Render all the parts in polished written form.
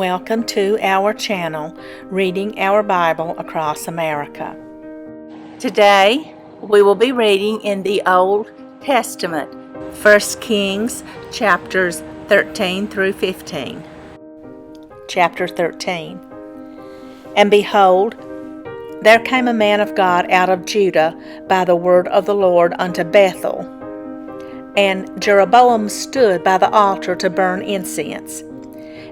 welcome to our channel, Reading Our Bible Across America. Today, we will be reading in the Old Testament, 1 Kings chapters 13 through 15. Chapter 13. And behold, there came a man of God out of Judah by the word of the Lord unto Bethel. And Jeroboam stood by the altar to burn incense.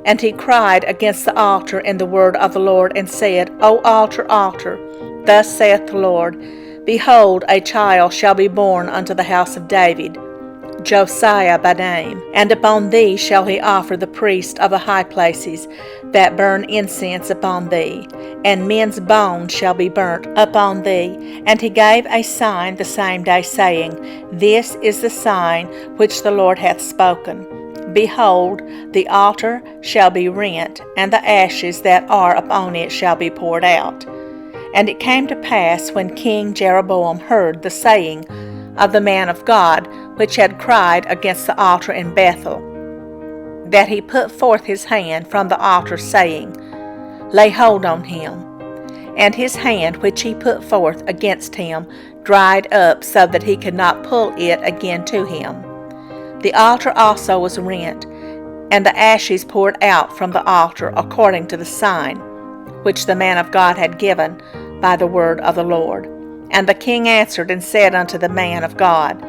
And he cried against the altar in the word of the Lord, and said, O altar, altar, thus saith the Lord, Behold, a child shall be born unto the house of David, Josiah by name, and upon thee shall he offer the priest of the high places that burn incense upon thee, and men's bones shall be burnt upon thee. And he gave a sign the same day, saying, This is the sign which the Lord hath spoken. Behold, the altar shall be rent, and the ashes that are upon it shall be poured out. And it came to pass, when King Jeroboam heard the saying of the man of God, which had cried against the altar in Bethel, that he put forth his hand from the altar, saying, Lay hold on him. And his hand which he put forth against him dried up, so that he could not pull it again to him. The altar also was rent, and the ashes poured out from the altar, according to the sign which the man of God had given by the word of the Lord. And the king answered and said unto the man of God,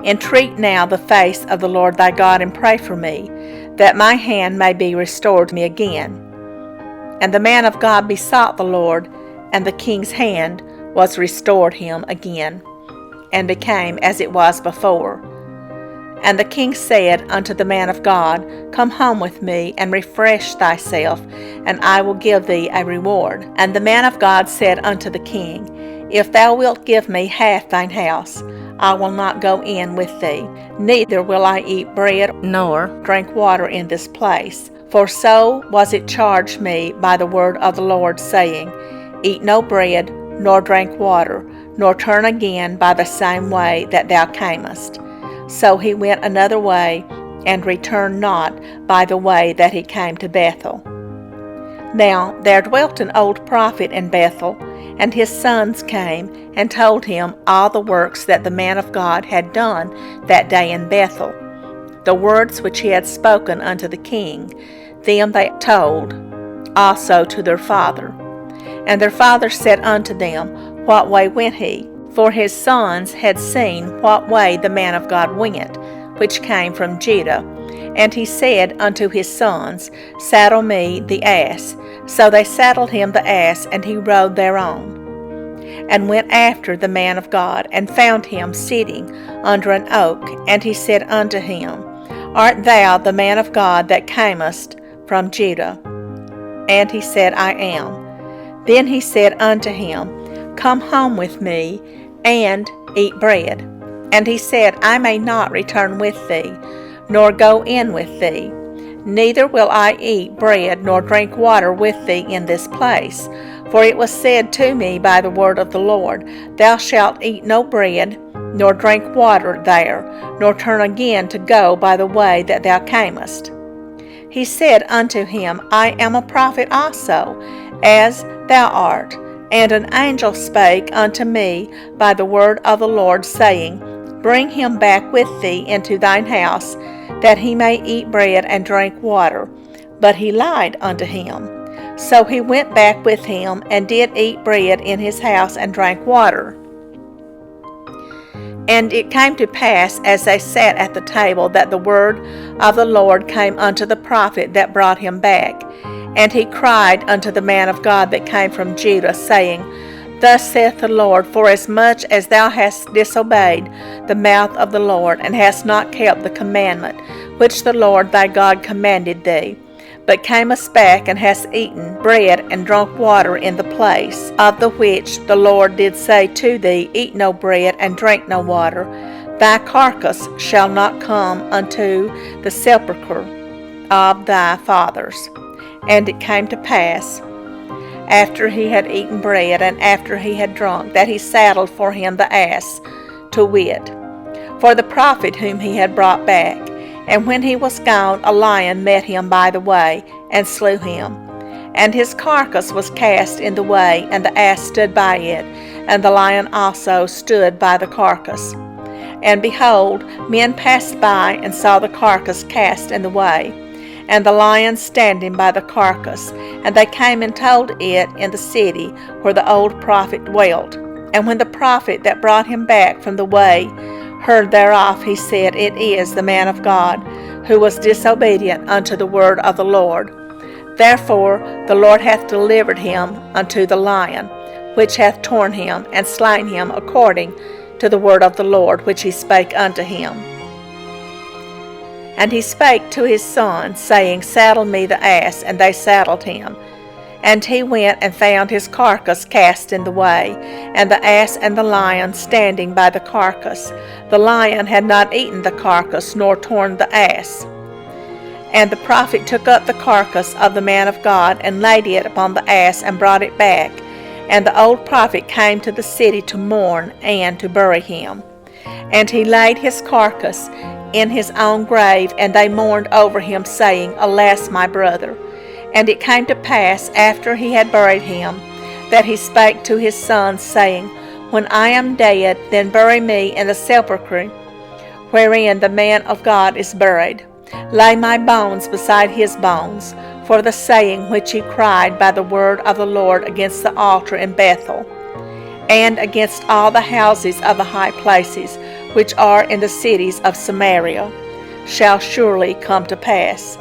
Entreat now the face of the Lord thy God, and pray for me, that my hand may be restored to me again. And the man of God besought the Lord, and the king's hand was restored him again, and became as it was before. And the king said unto the man of God, Come home with me, and refresh thyself, and I will give thee a reward. And the man of God said unto the king, If thou wilt give me half thine house, I will not go in with thee, neither will I eat bread nor drink water in this place. For so was it charged me by the word of the Lord, saying, Eat no bread, nor drink water, nor turn again by the same way that thou camest. So he went another way, and returned not by the way that he came to Bethel. Now there dwelt an old prophet in Bethel, and his sons came and told him all the works that the man of God had done that day in Bethel, the words which he had spoken unto the king. Them they told also to their father. And their father said unto them, What way went he? For his sons had seen what way the man of God went, which came from Judah. And he said unto his sons, Saddle me the ass. So they saddled him the ass, and he rode thereon, and went after the man of God, and found him sitting under an oak. And he said unto him, Art thou the man of God that camest from Judah? And he said, I am. Then he said unto him, Come home with me, and eat bread. And he said, I may not return with thee, nor go in with thee, neither will I eat bread nor drink water with thee in this place. For it was said to me by the word of the Lord, Thou shalt eat no bread, nor drink water there, nor turn again to go by the way that thou camest. He said unto him, I am a prophet also, as thou art. And an angel spake unto me by the word of the Lord, saying, Bring him back with thee into thine house, that he may eat bread and drink water. But he lied unto him. So he went back with him, and did eat bread in his house, and drank water. And it came to pass, as they sat at the table, that the word of the Lord came unto the prophet that brought him back. And he cried unto the man of God that came from Judah, saying, Thus saith the Lord, Forasmuch as thou hast disobeyed the mouth of the Lord, and hast not kept the commandment which the Lord thy God commanded thee, but camest back, and hast eaten bread and drunk water in the place of the which the Lord did say to thee, Eat no bread and drink no water, thy carcass shall not come unto the sepulchre of thy fathers. And it came to pass, after he had eaten bread, and after he had drunk, that he saddled for him the ass, to wit, for the prophet whom he had brought back. And when he was gone, a lion met him by the way, and slew him. And his carcass was cast in the way, and the ass stood by it, and the lion also stood by the carcass. And behold, men passed by, and saw the carcass cast in the way, and the lion standing by the carcass. And they came and told it in the city where the old prophet dwelt. And when the prophet that brought him back from the way heard thereof, he said, It is the man of God, who was disobedient unto the word of the Lord. Therefore the Lord hath delivered him unto the lion, which hath torn him, and slain him according to the word of the Lord, which he spake unto him. And he spake to his sons, saying, Saddle me the ass. And they saddled him. And he went and found his carcass cast in the way, and the ass and the lion standing by the carcass. The lion had not eaten the carcass, nor torn the ass. And the prophet took up the carcass of the man of God, and laid it upon the ass, and brought it back. And the old prophet came to the city to mourn, and to bury him. And he laid his carcass in his own grave, and they mourned over him, saying, Alas, my brother. And it came to pass, after he had buried him, that he spake to his sons, saying, When I am dead, then bury me in the sepulchre wherein the man of God is buried. Lay my bones beside his bones, for the saying which he cried by the word of the Lord against the altar in Bethel, and against all the houses of the high places which are in the cities of Samaria, shall surely come to pass.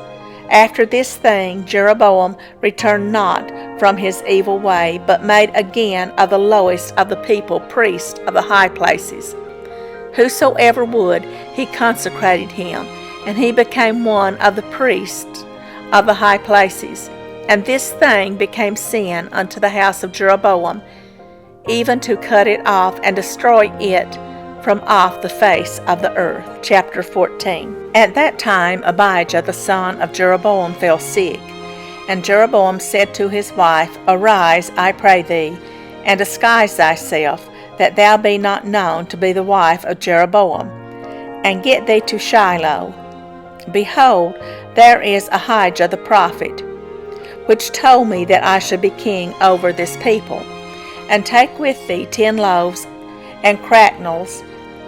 After this thing Jeroboam returned not from his evil way, but made again of the lowest of the people priests of the high places. Whosoever would, he consecrated him, and he became one of the priests of the high places. And this thing became sin unto the house of Jeroboam, even to cut it off and destroy it from off the face of the earth. Chapter 14. At that time Abijah the son of Jeroboam fell sick. And Jeroboam said to his wife, Arise, I pray thee, and disguise thyself, that thou be not known to be the wife of Jeroboam, and get thee to Shiloh. Behold, there is Ahijah the prophet, which told me that I should be king over this people. And take with thee 10 loaves and cracknels,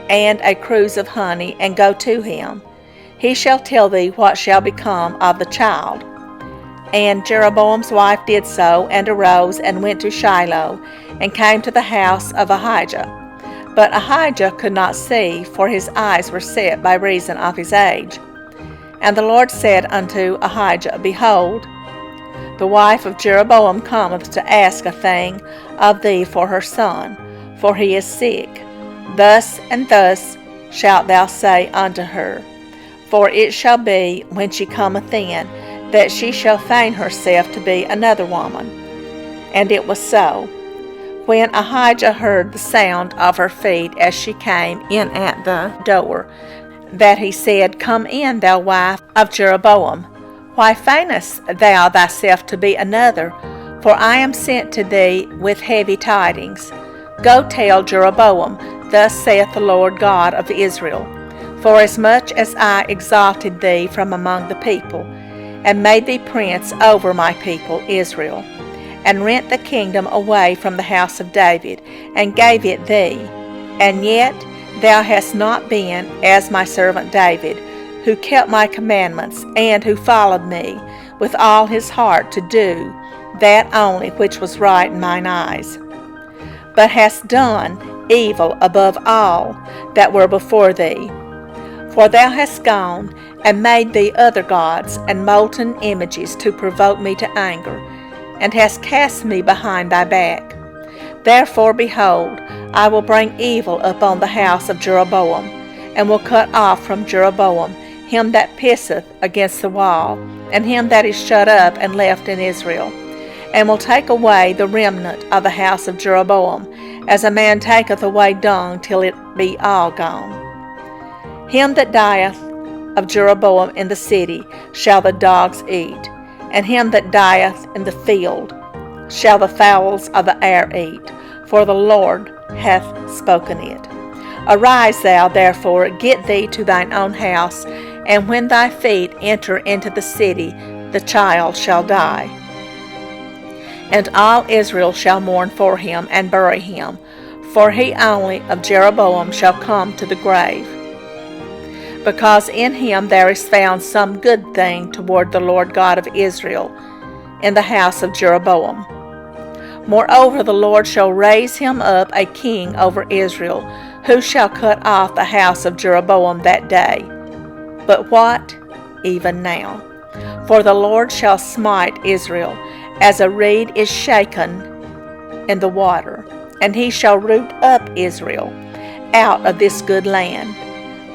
and a cruse of honey, and go to him. He shall tell thee what shall become of the child. And Jeroboam's wife did so, and arose, and went to Shiloh, and came to the house of Ahijah. But Ahijah could not see, for his eyes were set by reason of his age. And the Lord said unto Ahijah, Behold, the wife of Jeroboam cometh to ask a thing of thee for her son, for he is sick. Thus and thus shalt thou say unto her, for it shall be, when she cometh in, that she shall feign herself to be another woman. And it was so. When Ahijah heard the sound of her feet as she came in at the door, that he said, Come in, thou wife of Jeroboam. Why feignest thou thyself to be another? For I am sent to thee with heavy tidings. Go tell Jeroboam, Thus saith the Lord God of Israel, Forasmuch as I exalted thee from among the people, and made thee prince over my people Israel, and rent the kingdom away from the house of David, and gave it thee, and yet thou hast not been as my servant David, who kept my commandments, and who followed me with all his heart to do that only which was right in mine eyes, but hast done evil above all that were before thee. For thou hast gone and made thee other gods and molten images to provoke me to anger, and hast cast me behind thy back. Therefore, behold, I will bring evil upon the house of Jeroboam, and will cut off from Jeroboam him that pisseth against the wall, and him that is shut up and left in Israel, and will take away the remnant of the house of Jeroboam, as a man taketh away dung till it be all gone. Him that dieth of Jeroboam in the city shall the dogs eat, and him that dieth in the field shall the fowls of the air eat, for the Lord hath spoken it. Arise thou, therefore, get thee to thine own house, and when thy feet enter into the city, the child shall die. And all Israel shall mourn for him and bury him, for he only of Jeroboam shall come to the grave. Because in him there is found some good thing toward the Lord God of Israel, in the house of Jeroboam. Moreover, the Lord shall raise him up a king over Israel, who shall cut off the house of Jeroboam that day. But what? Even now. For the Lord shall smite Israel, as a reed is shaken in the water, and he shall root up Israel out of this good land,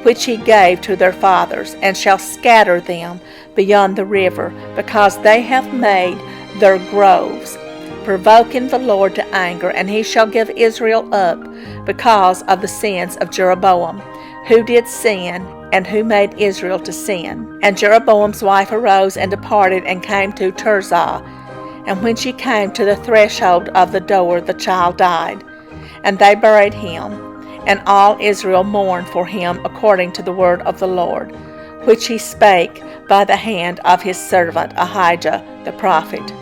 which he gave to their fathers, and shall scatter them beyond the river, because they have made their groves, provoking the Lord to anger, and he shall give Israel up because of the sins of Jeroboam, who did sin, and who made Israel to sin. And Jeroboam's wife arose and departed, and came to Tirzah. And when she came to the threshold of the door, the child died. And they buried him, and all Israel mourned for him according to the word of the Lord, which he spake by the hand of his servant Ahijah the prophet.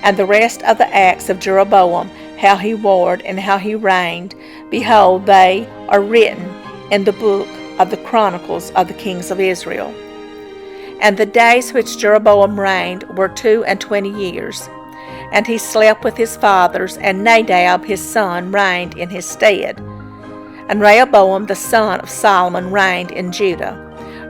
And the rest of the acts of Jeroboam, how he warred and how he reigned, behold, they are written in the book of the Chronicles of the kings of Israel. And the days which Jeroboam reigned were 22 years. And he slept with his fathers, and Nadab his son reigned in his stead. And Rehoboam the son of Solomon reigned in Judah.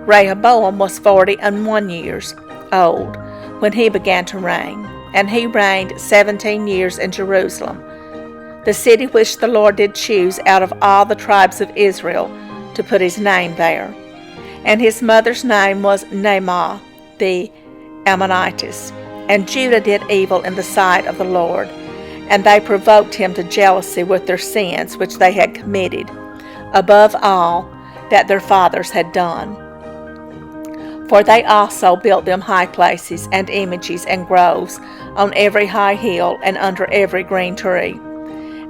Rehoboam was 41 years old when he began to reign, and he reigned 17 years in Jerusalem, the city which the Lord did choose out of all the tribes of Israel to put his name there. And his mother's name was Naamah the Ammonitess. And Judah did evil in the sight of the Lord, and they provoked him to jealousy with their sins which they had committed, above all that their fathers had done. For they also built them high places and images and groves on every high hill and under every green tree.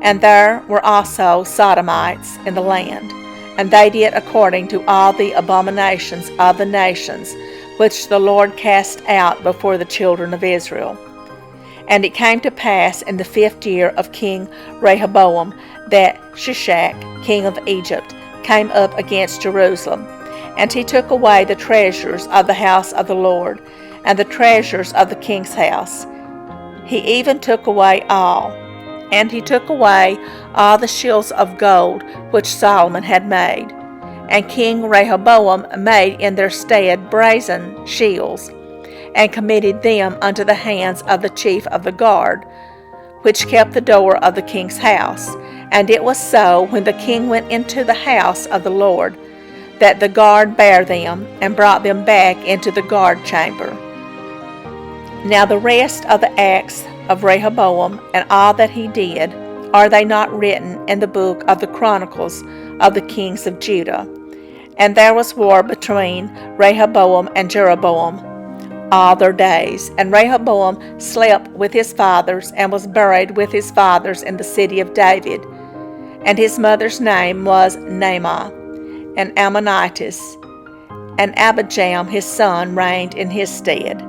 And there were also Sodomites in the land, and they did according to all the abominations of the nations which the Lord cast out before the children of Israel. And it came to pass in the 5th year of King Rehoboam that Shishak, king of Egypt, came up against Jerusalem, and he took away the treasures of the house of the Lord, and the treasures of the king's house. He even took away all, and he took away all the shields of gold which Solomon had made. And King Rehoboam made in their stead brazen shields, and committed them unto the hands of the chief of the guard, which kept the door of the king's house. And it was so, when the king went into the house of the Lord, that the guard bare them, and brought them back into the guard chamber. Now the rest of the acts of Rehoboam, and all that he did, are they not written in the book of the Chronicles of the kings of Judah? And there was war between Rehoboam and Jeroboam all their days. And Rehoboam slept with his fathers, and was buried with his fathers in the city of David. And his mother's name was Naamah, an Ammonitess, and Abijam his son reigned in his stead.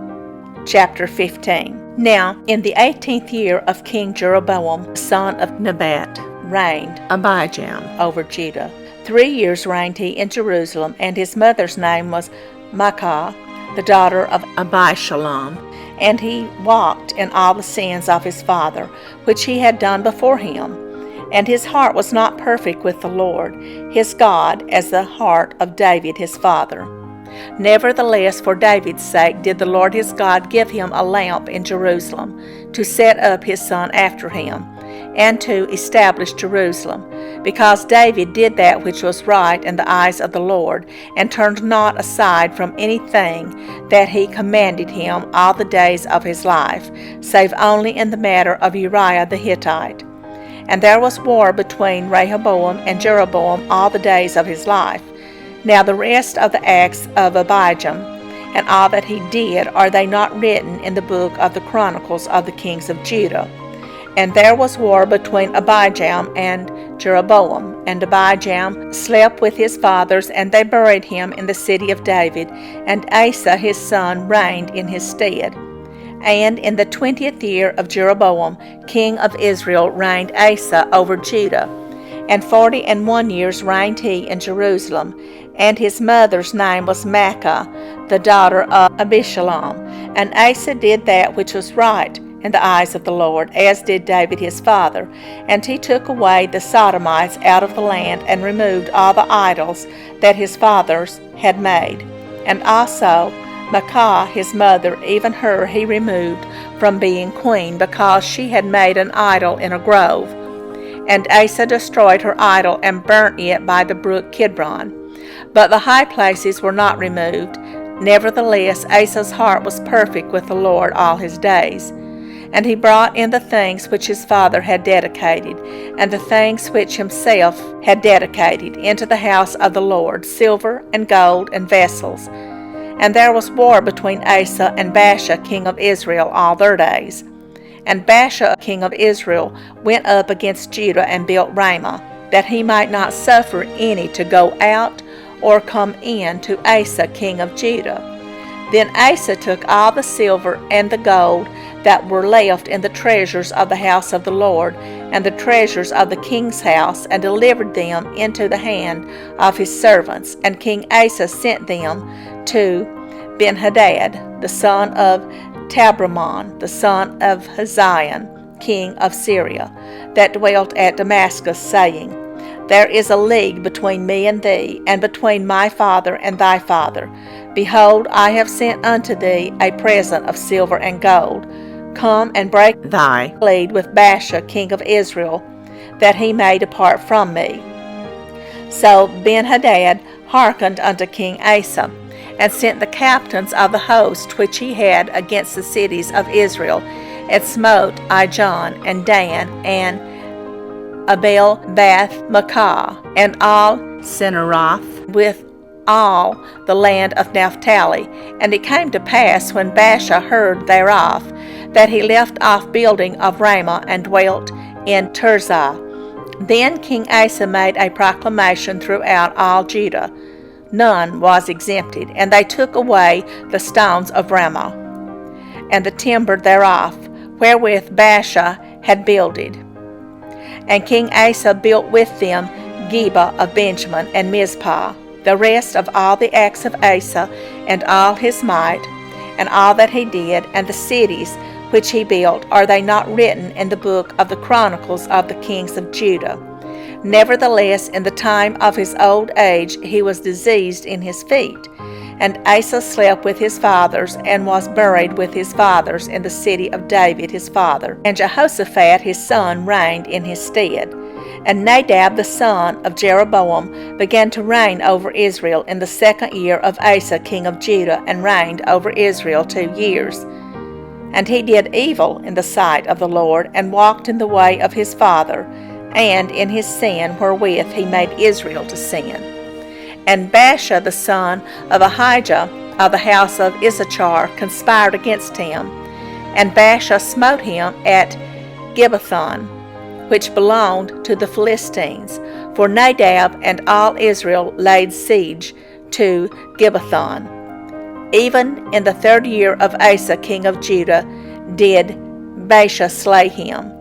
Chapter 15. Now in the 18th year of King Jeroboam, son of Nebat, reigned Abijam over Judah. 3 years reigned he in Jerusalem, and his mother's name was Maacah, the daughter of Abishalom. And he walked in all the sins of his father, which he had done before him. And his heart was not perfect with the Lord, his God, as the heart of David his father. Nevertheless, for David's sake did the Lord his God give him a lamp in Jerusalem, to set up his son after him, and to establish Jerusalem, because David did that which was right in the eyes of the Lord, and turned not aside from anything that he commanded him all the days of his life, save only in the matter of Uriah the Hittite. And there was war between Rehoboam and Jeroboam all the days of his life. Now the rest of the acts of Abijam, and all that he did, are they not written in the book of the Chronicles of the kings of Judah? And there was war between Abijam and Jeroboam. And Abijam slept with his fathers, and they buried him in the city of David, and Asa his son reigned in his stead. And in the 20th year of Jeroboam, king of Israel, reigned Asa over Judah. And 41 years reigned he in Jerusalem. And his mother's name was Maacah, the daughter of Abishalom. And Asa did that which was right in the eyes of the Lord, as did David his father. And he took away the Sodomites out of the land, and removed all the idols that his fathers had made. And also Maacah his mother, even her he removed from being queen, because she had made an idol in a grove. And Asa destroyed her idol, and burnt it by the brook Kidron. But the high places were not removed. Nevertheless, Asa's heart was perfect with the Lord all his days. And he brought in the things which his father had dedicated, and the things which himself had dedicated, into the house of the Lord, silver and gold and vessels. And there was war between Asa and Baasha king of Israel all their days. And Baasha king of Israel went up against Judah, and built Ramah, that he might not suffer any to go out or come in to Asa king of Judah. Then Asa took all the silver and the gold that were left in the treasures of the house of the Lord, and the treasures of the king's house, and delivered them into the hand of his servants. And King Asa sent them to Benhadad, the son of Tabramon, the son of Hazael, king of Syria, that dwelt at Damascus, saying, There is a league between me and thee, and between my father and thy father. Behold, I have sent unto thee a present of silver and gold. Come and break thy league with Baasha king of Israel, that he may depart from me. So Benhadad hearkened unto King Asa, and sent the captains of the host which he had against the cities of Israel, and smote Ijon, and Dan, and Abel Bath Maacah, and all Cinneroth, with all the land of Naphtali. And it came to pass, when Baasha heard thereof, that he left off building of Ramah, and dwelt in Tirzah. Then King Asa made a proclamation throughout all Judah. None was exempted, and they took away the stones of Ramah, and the timber thereof, wherewith Baasha had builded. And King Asa built with them Geba of Benjamin, and Mizpah. The rest of all the acts of Asa, and all his might, and all that he did, and the cities which he built, are they not written in the book of the Chronicles of the kings of Judah? Nevertheless, in the time of his old age he was diseased in his feet. And Asa slept with his fathers, and was buried with his fathers in the city of David his father. And Jehoshaphat his son reigned in his stead. And Nadab the son of Jeroboam began to reign over Israel in the 2nd year of Asa king of Judah, and reigned over Israel 2 years. And he did evil in the sight of the Lord, and walked in the way of his father, and in his sin wherewith he made Israel to sin. And Baasha the son of Ahijah of the house of Issachar conspired against him. And Baasha smote him at Gibbethon, which belonged to the Philistines. For Nadab and all Israel laid siege to Gibbethon. Even in the 3rd year of Asa king of Judah did Baasha slay him,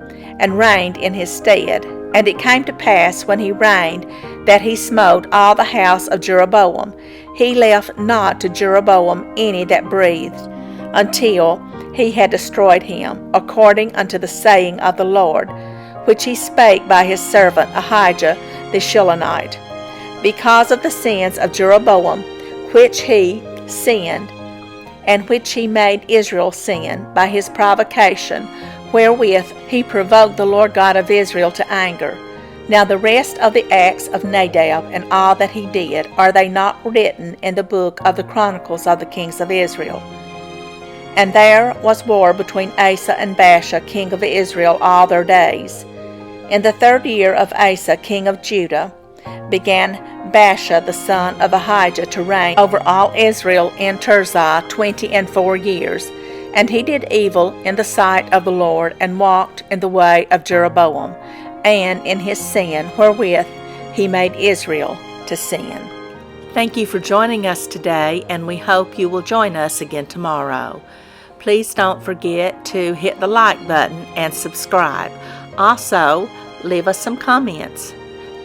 and reigned in his stead. And it came to pass, when he reigned, that he smote all the house of Jeroboam. He left not to Jeroboam any that breathed, until he had destroyed him, according unto the saying of the Lord, which he spake by his servant Ahijah the Shilonite, because of the sins of Jeroboam, which he sinned, and which he made Israel sin by his provocation, wherewith he provoked the Lord God of Israel to anger. Now the rest of the acts of Nadab, and all that he did, are they not written in the book of the Chronicles of the kings of Israel? And there was war between Asa and Baasha king of Israel all their days. In the 3rd year of Asa king of Judah began Baasha the son of Ahijah to reign over all Israel in Tirzah 24 years. And he did evil in the sight of the Lord, and walked in the way of Jeroboam, and in his sin wherewith he made Israel to sin. Thank you for joining us today, and we hope you will join us again tomorrow. Please don't forget to hit the like button and subscribe. Also, leave us some comments.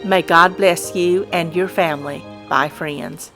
May God bless you and your family. Bye, friends.